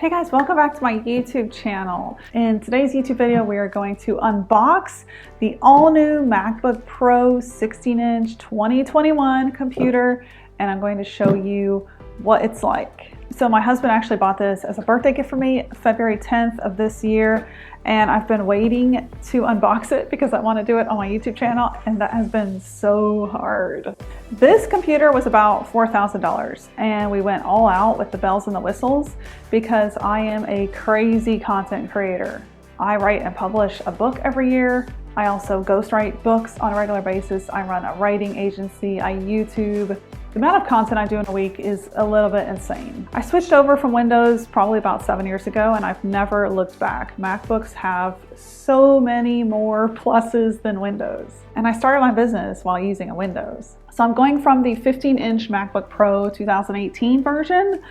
Hey guys, welcome back to my YouTube channel. In today's YouTube video, we are going to unbox the all-new MacBook Pro 16-inch 2021 computer, and I'm going to show you what it's like. So my husband actually bought this as a birthday gift for me February 10th of this year, and I've been waiting to unbox it because I want to do it on my YouTube channel, and that has been so hard. This computer was about $4,000, and we went all out with the bells and the whistles because I am a crazy content creator. I write and publish a book every year. I also ghostwrite books on a regular basis. I run a writing agency. I YouTube. The amount of content I do in a week is a little bit insane. I switched over from Windows probably about 7 years ago, and I've never looked back. MacBooks have so many more pluses than Windows. And I started my business while using a Windows. So I'm going from the 15-inch MacBook Pro 2018 version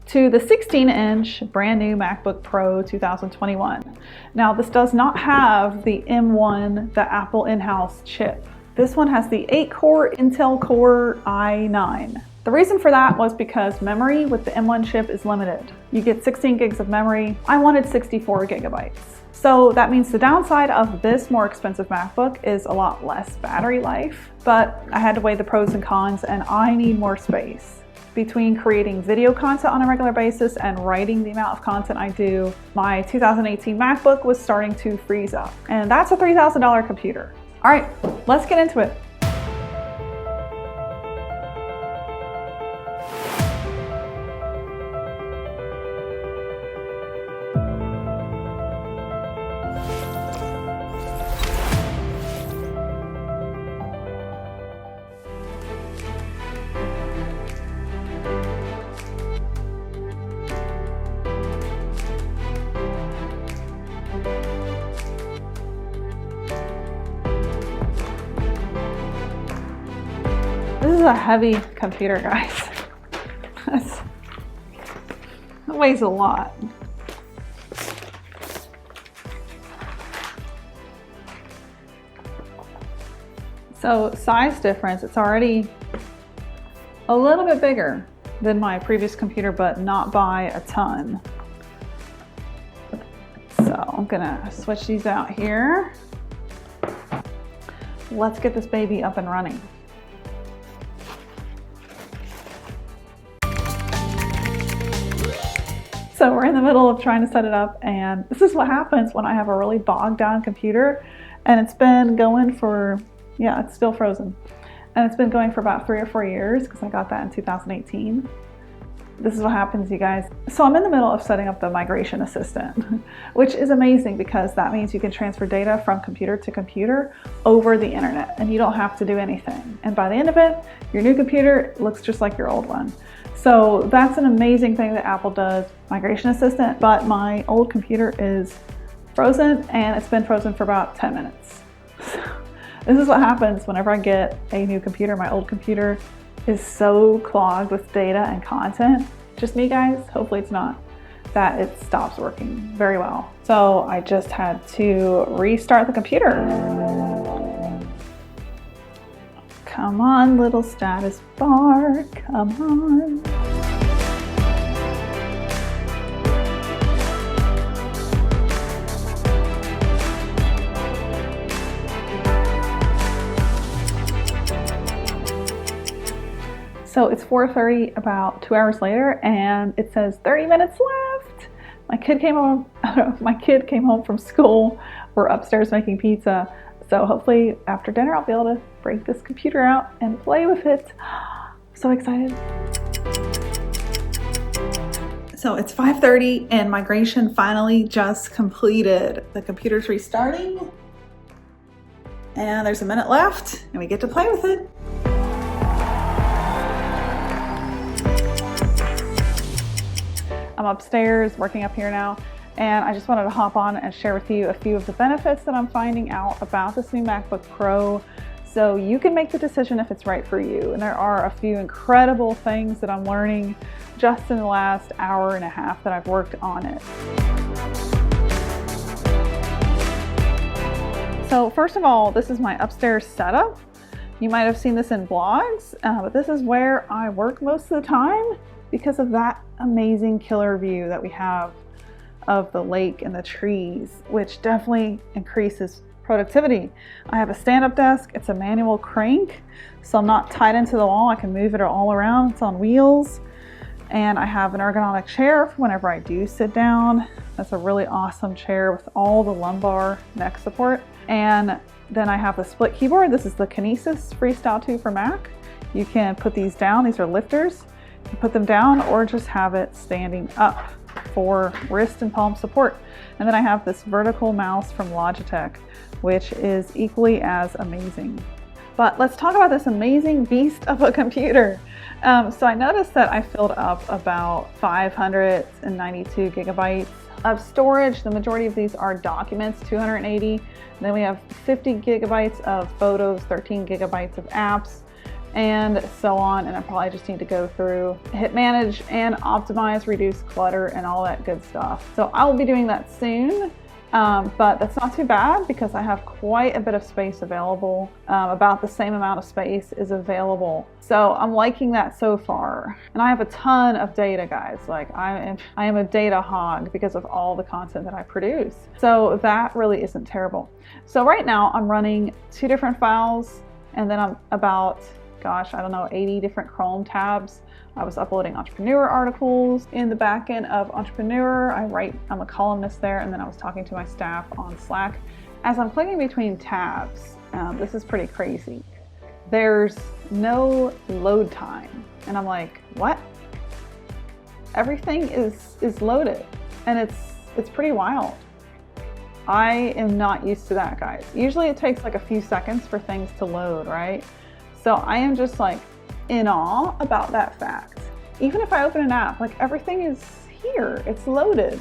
to the 16-inch brand new MacBook Pro 2021. Now, this does not have the M1, the Apple in-house chip. This one has the 8-core Intel Core i9. The reason for that was because memory with the M1 chip is limited. You get 16 gigs of memory. I wanted 64 gigabytes. So that means the downside of this more expensive MacBook is a lot less battery life, but I had to weigh the pros and cons, and I need more space. Between creating video content on a regular basis and writing the amount of content I do, my 2018 MacBook was starting to freeze up. And that's a $3,000 computer. All right, let's get into it. This is a heavy computer, guys. That weighs a lot. So size difference, it's already a little bit bigger than my previous computer, but not by a ton. So I'm gonna switch these out here. Let's get this baby up and running. So we're in the middle of trying to set it up, and this is what happens when I have a really bogged down computer, and it's been going for, yeah, it's still frozen. And it's been going for about 3 or 4 years because I got that in 2018. This is what happens, you guys. So I'm in the middle of setting up the migration assistant, which is amazing because that means you can transfer data from computer to computer over the internet, and you don't have to do anything. And by the end of it, your new computer looks just like your old one. So that's an amazing thing that Apple does, migration assistant, but my old computer is frozen, and it's been frozen for about 10 minutes. So this is what happens whenever I get a new computer. My old computer is so clogged with data and content. Just me, guys, hopefully it's not, that it stops working very well. So I just had to restart the computer. Come on, little status bar, come on. So it's 4:30, about 2 hours later, and it says 30 minutes left. My kid came home from school. We're upstairs making pizza. So hopefully after dinner, I'll be able to break this computer out and play with it. I'm so excited. So it's 5:30 and migration finally just completed. The computer's restarting, and there's a minute left, and we get to play with it. I'm upstairs working up here now, and I just wanted to hop on and share with you a few of the benefits that I'm finding out about this new MacBook Pro, so you can make the decision if it's right for you. And there are a few incredible things that I'm learning just in the last hour and a half that I've worked on it. So first of all, this is my upstairs setup. You might have seen this in blogs, but this is where I work most of the time because of that amazing killer view that we have of the lake and the trees, which definitely increases productivity. I have a stand-up desk. It's a manual crank, so I'm not tied into the wall. I can move it all around. It's on wheels. And I have an ergonomic chair for whenever I do sit down. That's a really awesome chair with all the lumbar neck support. And then I have the split keyboard. This is the Kinesis Freestyle 2 for Mac. You can put these down. These are lifters. You put them down or just have it standing up for wrist and palm support. And then I have this vertical mouse from Logitech, which is equally as amazing. But let's talk about this amazing beast of a computer. So I noticed that I filled up about 592 gigabytes of storage. The majority of these are documents, 280. And then we have 50 gigabytes of photos, 13 gigabytes of apps, and so on. And I probably just need to go through, hit manage and optimize, reduce clutter and all that good stuff. So I will be doing that soon. But that's not too bad because I have quite a bit of space available. About the same amount of space is available. So I'm liking that so far. And I have a ton of data, guys. Like I am a data hog because of all the content that I produce. So that really isn't terrible. So right now I'm running 2 different files, and then I'm about, gosh, I don't know, 80 different Chrome tabs. I was uploading entrepreneur articles in the back end of Entrepreneur. I'm a columnist there, and then I was talking to my staff on Slack. As I'm clicking between tabs, this is pretty crazy. There's no load time. And I'm like, what? Everything is loaded, and it's pretty wild. I am not used to that, guys. Usually it takes like a few seconds for things to load, right? So I am just like in awe about that fact. Even if I open an app, like everything is here, it's loaded,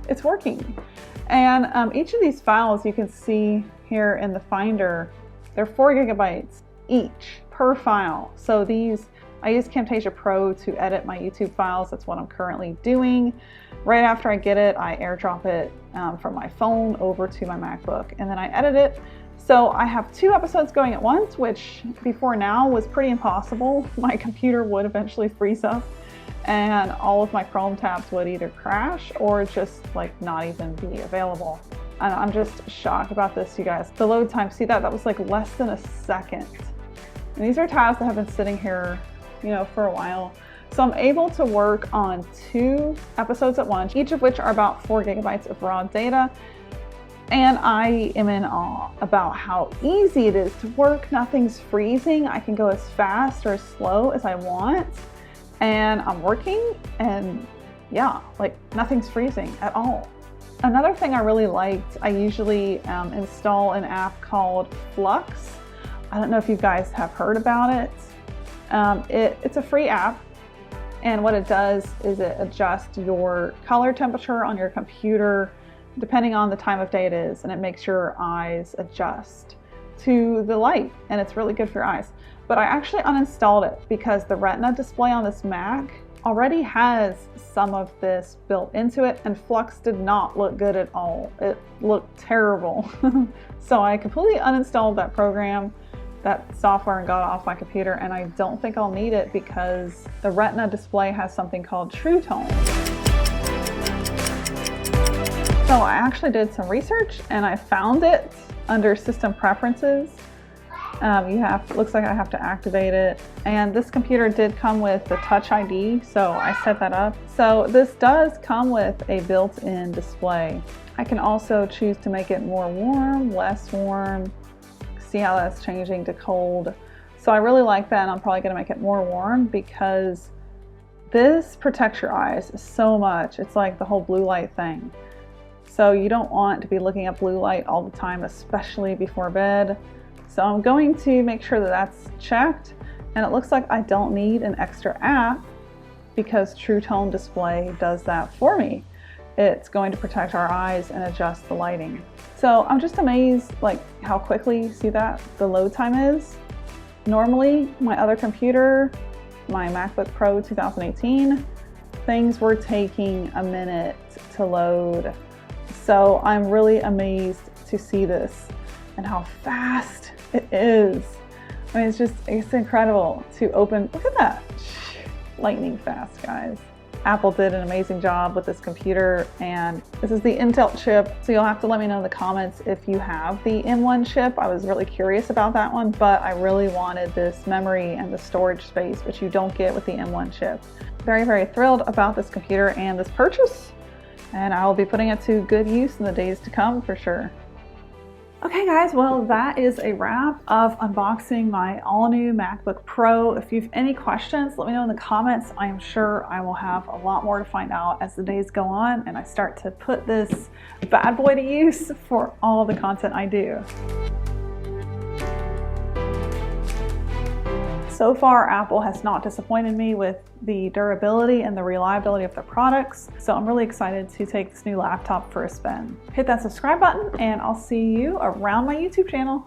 it's working. And each of these files you can see here in the Finder, they're 4 gigabytes each per file. So I use Camtasia Pro to edit my YouTube files. That's what I'm currently doing. Right after I get it, I airdrop it from my phone over to my MacBook, and then I edit it. So I have 2 episodes going at once, which before now was pretty impossible. My computer would eventually freeze up and all of my Chrome tabs would either crash or just like not even be available. And I'm just shocked about this, you guys. The load time, see that was like less than a second. And these are tabs that have been sitting here, for a while. So I'm able to work on 2 episodes at once, each of which are about 4 gigabytes of raw data. And I am in awe about how easy it is to work. Nothing's freezing. I can go as fast or as slow as I want. And I'm working, and yeah, like nothing's freezing at all. Another thing I really liked, I usually install an app called Flux. I don't know if you guys have heard about it. It's a free app. And what it does is it adjusts your color temperature on your computer depending on the time of day it is, and it makes your eyes adjust to the light, and it's really good for your eyes. But I actually uninstalled it because the Retina display on this Mac already has some of this built into it, and Flux did not look good at all. It looked terrible. So I completely uninstalled that program, that software, and got it off my computer, and I don't think I'll need it because the Retina display has something called True Tone. So I actually did some research and I found it under System Preferences. Looks like I have to activate it. And this computer did come with the Touch ID, so I set that up. So this does come with a built-in display. I can also choose to make it more warm, less warm. See how that's changing to cold. So I really like that, and I'm probably gonna make it more warm because this protects your eyes so much. It's like the whole blue light thing. So you don't want to be looking at blue light all the time, especially before bed. So I'm going to make sure that that's checked. And it looks like I don't need an extra app because True Tone Display does that for me. It's going to protect our eyes and adjust the lighting. So I'm just amazed like how quickly, see that, the load time is. Normally my other computer, my MacBook Pro 2018, things were taking a minute to load. So I'm really amazed to see this and how fast it is. I mean, it's incredible to open. Look at that. Lightning fast, guys. Apple did an amazing job with this computer, and this is the Intel chip, so you'll have to let me know in the comments if you have the M1 chip. I was really curious about that one, but I really wanted this memory and the storage space, which you don't get with the M1 chip. Very, very thrilled about this computer and this purchase, and I will be putting it to good use in the days to come for sure. Okay guys, well that is a wrap of unboxing my all-new MacBook Pro. If you have any questions, let me know in the comments. I am sure I will have a lot more to find out as the days go on and I start to put this bad boy to use for all the content I do. So far, Apple has not disappointed me with the durability and the reliability of their products, so I'm really excited to take this new laptop for a spin. Hit that subscribe button and I'll see you around my YouTube channel.